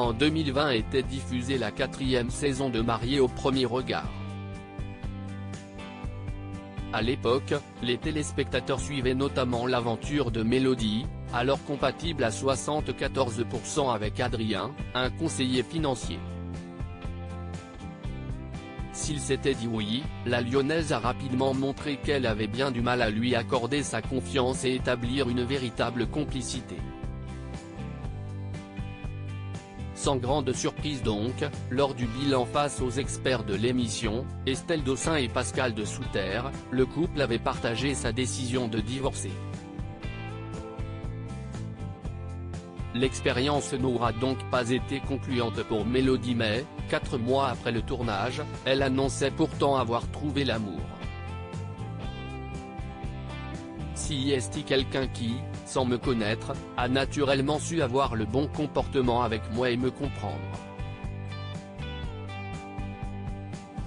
en 2020 était diffusée la 4e saison de Mariés au premier regard. À l'époque, les téléspectateurs suivaient notamment l'aventure de Mélodie, alors compatible à 74% avec Adrien, un conseiller financier. S'il s'était dit oui, la Lyonnaise a rapidement montré qu'elle avait bien du mal à lui accorder sa confiance et établir une véritable complicité. Sans grande surprise donc, lors du bilan face aux experts de l'émission, Estelle Dossin et Pascal de Souterre, le couple avait partagé sa décision de divorcer. L'expérience n'aura donc pas été concluante pour Mélodie mais, 4 mois après le tournage, elle annonçait pourtant avoir trouvé l'amour. Si est-il quelqu'un qui, sans me connaître, a naturellement su avoir le bon comportement avec moi et me comprendre.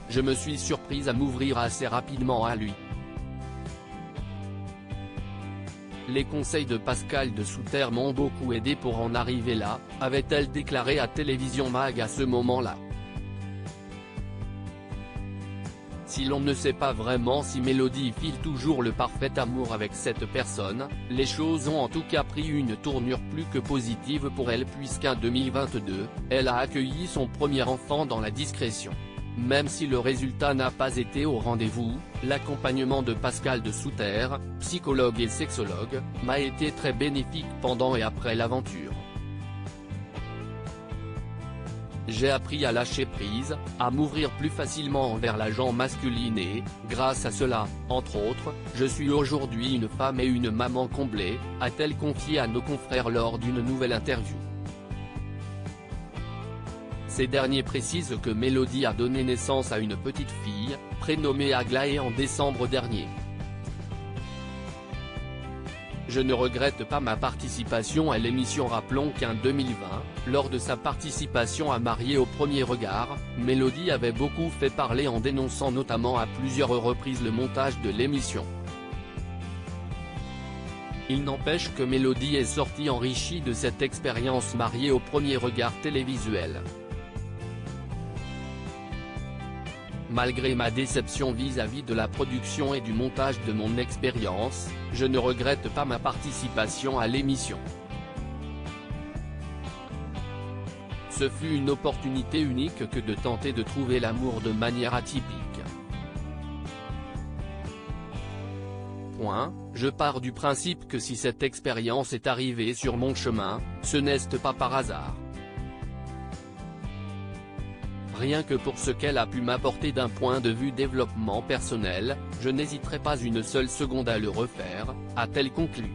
Je me suis surprise à m'ouvrir assez rapidement à lui. Les conseils de Pascal de Souterre m'ont beaucoup aidé pour en arriver là, avait-elle déclaré à Télévision Mag à ce moment-là. Si l'on ne sait pas vraiment si Mélodie file toujours le parfait amour avec cette personne, les choses ont en tout cas pris une tournure plus que positive pour elle puisqu'en 2022, elle a accueilli son premier enfant dans la discrétion. Même si le résultat n'a pas été au rendez-vous, l'accompagnement de Pascal de Souterre, psychologue et sexologue, m'a été très bénéfique pendant et après l'aventure. J'ai appris à lâcher prise, à m'ouvrir plus facilement envers la gent masculine et, grâce à cela, entre autres, je suis aujourd'hui une femme et une maman comblée, a-t-elle confié à nos confrères lors d'une nouvelle interview. Ces derniers précisent que Mélodie a donné naissance à une petite fille, prénommée Aglaé en décembre dernier. Je ne regrette pas ma participation à l'émission. Rappelons qu'en 2020, lors de sa participation à Mariés au premier regard, Mélodie avait beaucoup fait parler en dénonçant notamment à plusieurs reprises le montage de l'émission. Il n'empêche que Mélodie est sortie enrichie de cette expérience Mariés au premier regard télévisuel. Malgré ma déception vis-à-vis de la production et du montage de mon expérience, je ne regrette pas ma participation à l'émission. Ce fut une opportunité unique que de tenter de trouver l'amour de manière atypique. Je pars du principe que si cette expérience est arrivée sur mon chemin, ce n'est pas par hasard. Rien que pour ce qu'elle a pu m'apporter d'un point de vue développement personnel, je n'hésiterai pas une seule seconde à le refaire, a-t-elle conclu.